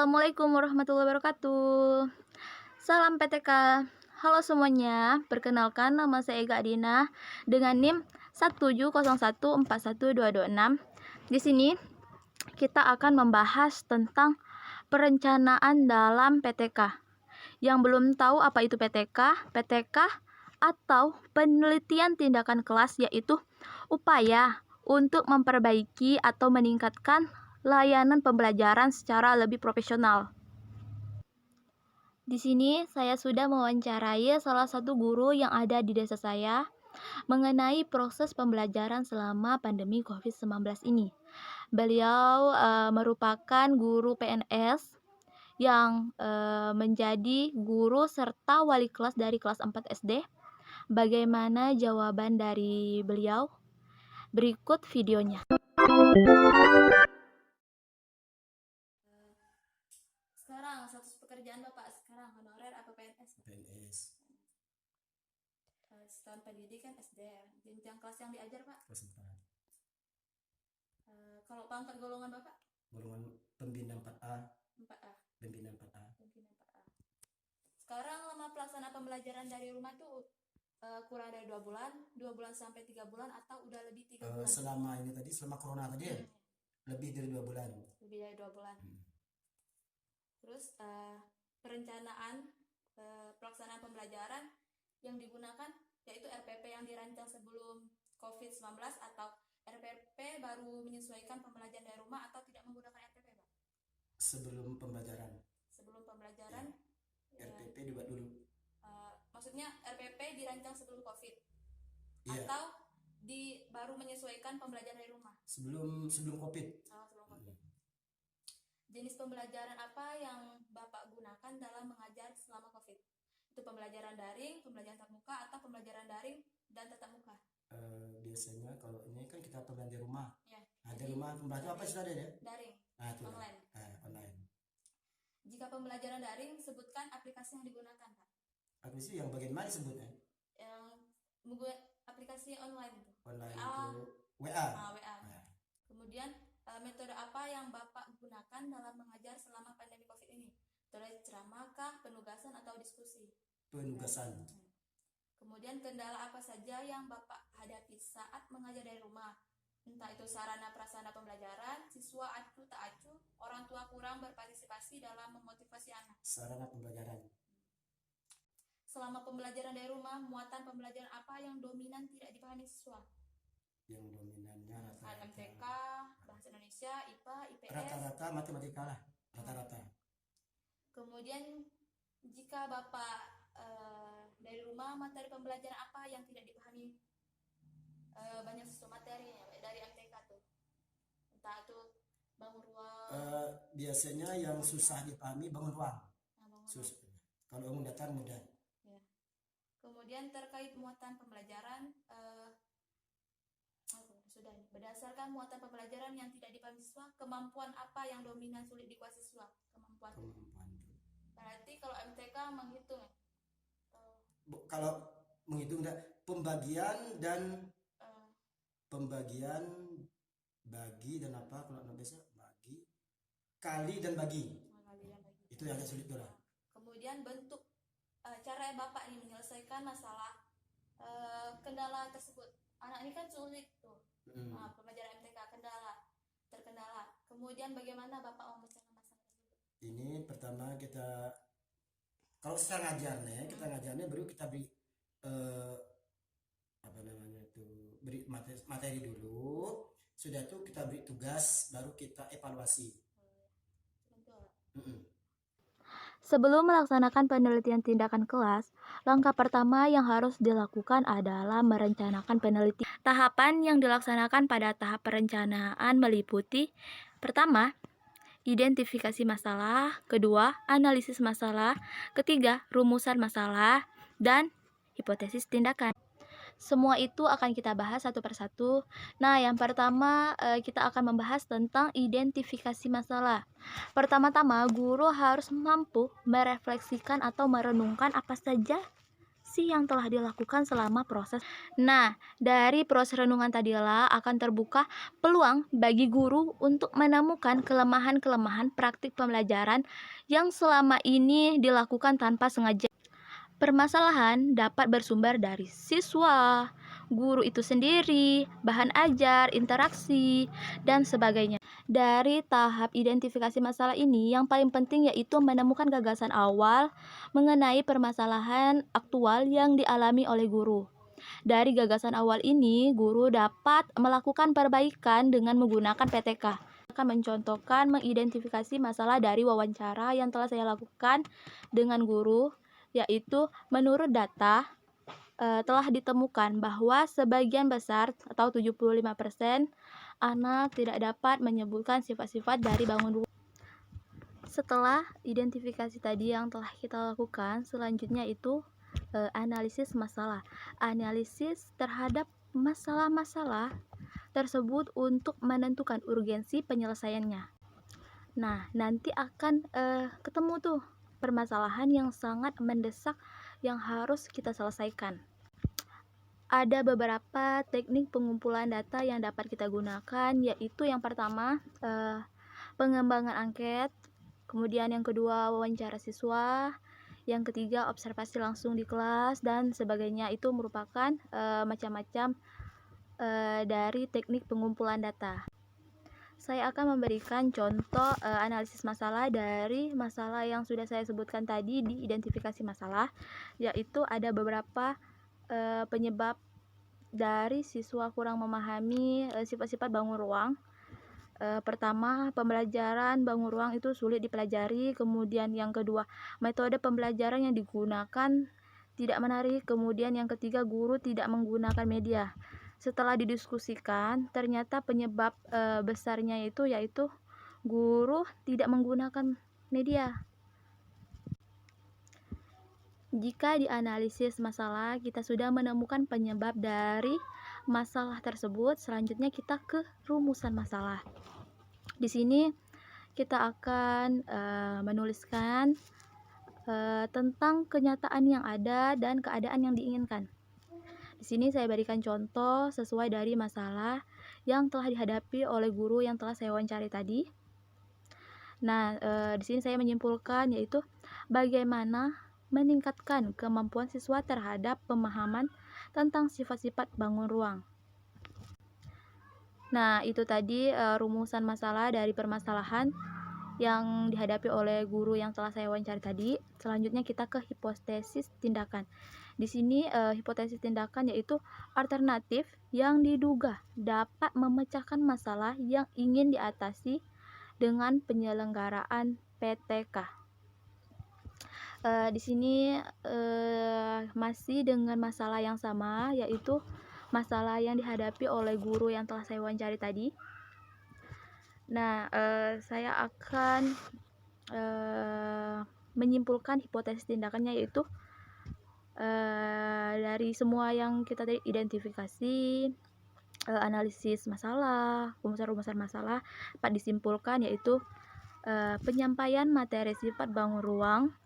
Assalamualaikum warahmatullahi wabarakatuh. Salam PTK. Halo semuanya, perkenalkan nama saya Ega Adina dengan NIM 170141226. Di sini kita akan membahas tentang perencanaan dalam PTK. Yang belum tahu apa itu PTK? PTK atau penelitian tindakan kelas, yaitu upaya untuk memperbaiki atau meningkatkan layanan pembelajaran secara lebih profesional. Di sini saya sudah mewawancarai salah satu guru yang ada di desa saya mengenai proses pembelajaran selama pandemi COVID-19 ini. Beliau merupakan guru PNS yang menjadi guru serta wali kelas dari kelas 4 SD. Bagaimana jawaban dari beliau? Berikut videonya. Sekarang status pekerjaan Bapak sekarang honorer apa PNS? PNS. Setahun pendidikan SD. Jenjang kelas yang diajar Pak? Kelas 4. Kalau pangkat golongan Bapak? Golongan pembina 4A. 4A. Pembina 4A. Pembina 4A. Sekarang lama pelaksanaan pembelajaran dari rumah tuh kurang dari 2 bulan, 2 bulan sampai 3 bulan atau udah lebih 3 bulan? Selama corona tadi ya? Lebih dari 2 bulan. Lebih dari 2 bulan. Terus perencanaan pelaksanaan pembelajaran yang digunakan yaitu RPP yang dirancang sebelum COVID-19 atau RPP baru menyesuaikan pembelajaran dari rumah atau tidak menggunakan RPP, Pak? Sebelum pembelajaran. Sebelum pembelajaran. Ya. RPP dibuat dulu. Maksudnya RPP dirancang sebelum COVID. Iya. Atau baru menyesuaikan pembelajaran dari rumah. Sebelum COVID. Sebelum COVID. Jenis pembelajaran apa yang Bapak gunakan dalam mengajar selama COVID? Itu pembelajaran daring, pembelajaran tatap muka, atau pembelajaran daring dan tatap muka? Biasanya kalau ini kan kita pembelajaran di rumah. Ya. Di rumah pembelajaran apa sudah ada ya? Daring. Online. Online. Jika pembelajaran daring, sebutkan aplikasi yang digunakan, Pak. Aplikasi yang bagian mana sebutnya? Yang menggunakan aplikasi online itu. Online itu WA. WA. Kemudian metode apa yang Bapak gunakan dalam mengajar selama pandemi COVID ini? Metode ceramah kah, penugasan atau diskusi? Penugasan. Kemudian kendala apa saja yang Bapak hadapi saat mengajar dari rumah? Entah itu sarana prasarana pembelajaran, siswa acuh tak acuh, orang tua kurang berpartisipasi dalam memotivasi anak. Sarana pembelajaran. Selama pembelajaran dari rumah, muatan pembelajaran apa yang dominan tidak dipahami siswa? Yang dominannya rata-rata MTK, Bahasa Indonesia, IPA, IPS. Rata-rata matematika lah, rata-rata. Kemudian jika Bapak dari rumah, materi pembelajaran apa yang tidak dipahami banyak siswa materi dari MTK tuh? Entah itu bangun ruang. Biasanya yang susah dipahami bangun ruang. Kalau bangun datar mudah. Ya. Kemudian terkait muatan pembelajaran, sudah nih. Berdasarkan muatan pembelajaran yang tidak dipahami siswa, kemampuan apa yang dominan sulit dikuasai siswa? Kemampuan. Berarti kalau MTK menghitung. Kalau menghitung pembagian bagi dan apa kalau biasa bagi kali dan bagi. Itu yang sulit tuh lah. Kemudian bentuk cara Bapak ini menyelesaikan masalah kendala tersebut. Anak ini kan sulit tuh. Pembelajaran MTK terkendala. Kemudian bagaimana Bapak memecahkan masalah tersebut? Ini pertama kita kalau secara ngajarnya, kita ngajarnya baru kita beri beri materi dulu. Sudah itu kita beri tugas, baru kita evaluasi. Sebelum melaksanakan penelitian tindakan kelas, langkah pertama yang harus dilakukan adalah merencanakan penelitian. Tahapan yang dilaksanakan pada tahap perencanaan meliputi: pertama, identifikasi masalah, kedua, analisis masalah, ketiga, rumusan masalah, dan hipotesis tindakan. Semua itu akan kita bahas satu persatu. Nah, yang pertama kita akan membahas tentang identifikasi masalah. Pertama-tama, guru harus mampu merefleksikan atau merenungkan apa saja yang telah dilakukan selama proses. Nah, dari proses renungan tadilah akan terbuka peluang bagi guru untuk menemukan kelemahan-kelemahan praktik pembelajaran yang selama ini dilakukan tanpa sengaja. Permasalahan dapat bersumber dari siswa, guru itu sendiri, bahan ajar, interaksi, dan sebagainya. Dari tahap identifikasi masalah ini, yang paling penting yaitu menemukan gagasan awal mengenai permasalahan aktual yang dialami oleh guru. Dari gagasan awal ini, guru dapat melakukan perbaikan dengan menggunakan PTK. Akan mencontohkan mengidentifikasi masalah dari wawancara yang telah saya lakukan dengan guru, yaitu menurut data telah ditemukan bahwa sebagian besar atau 75% anak tidak dapat menyebutkan sifat-sifat dari bangun rumah. Setelah identifikasi tadi yang telah kita lakukan, selanjutnya itu analisis masalah. Analisis terhadap masalah-masalah tersebut untuk menentukan urgensi penyelesaiannya. Nah, nanti akan ketemu tuh permasalahan yang sangat mendesak yang harus kita selesaikan. Ada beberapa teknik pengumpulan data yang dapat kita gunakan, yaitu yang pertama pengembangan angket, kemudian yang kedua wawancara siswa, yang ketiga observasi langsung di kelas, dan sebagainya. Itu merupakan macam-macam dari teknik pengumpulan data. Saya akan memberikan contoh analisis masalah dari masalah yang sudah saya sebutkan tadi di identifikasi masalah, yaitu ada beberapa penyebab dari siswa kurang memahami sifat-sifat bangun ruang. Pertama, pembelajaran bangun ruang itu sulit dipelajari. Kemudian yang kedua, metode pembelajaran yang digunakan tidak menarik. Kemudian yang ketiga, guru tidak menggunakan media. Setelah didiskusikan, ternyata penyebab besarnya yaitu guru tidak menggunakan media. Jika dianalisis masalah, kita sudah menemukan penyebab dari masalah tersebut. Selanjutnya kita ke rumusan masalah. Di sini kita akan menuliskan tentang kenyataan yang ada dan keadaan yang diinginkan. Di sini saya berikan contoh sesuai dari masalah yang telah dihadapi oleh guru yang telah saya wawancari tadi. Nah, di sini saya menyimpulkan yaitu bagaimana meningkatkan kemampuan siswa terhadap pemahaman tentang sifat-sifat bangun ruang. Nah, itu tadi rumusan masalah dari permasalahan yang dihadapi oleh guru yang telah saya wawancari tadi. Selanjutnya kita ke hipotesis tindakan. Di sini hipotesis tindakan yaitu alternatif yang diduga dapat memecahkan masalah yang ingin diatasi dengan penyelenggaraan PTK. Di sini masih dengan masalah yang sama, yaitu masalah yang dihadapi oleh guru yang telah saya wawancari tadi. Nah, saya akan menyimpulkan hipotesis tindakannya, yaitu dari semua yang kita tadi identifikasi, analisis masalah, rumusan-rumusan masalah dapat disimpulkan yaitu penyampaian materi sifat bangun ruang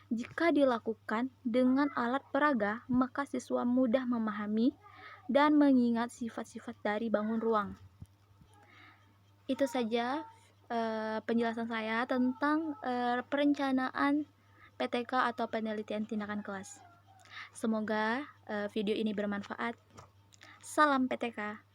jika dilakukan dengan alat peraga, maka siswa mudah memahami dan mengingat sifat-sifat dari bangun ruang. Itu saja penjelasan saya tentang perencanaan PTK atau penelitian tindakan kelas. Semoga video ini bermanfaat. Salam PTK.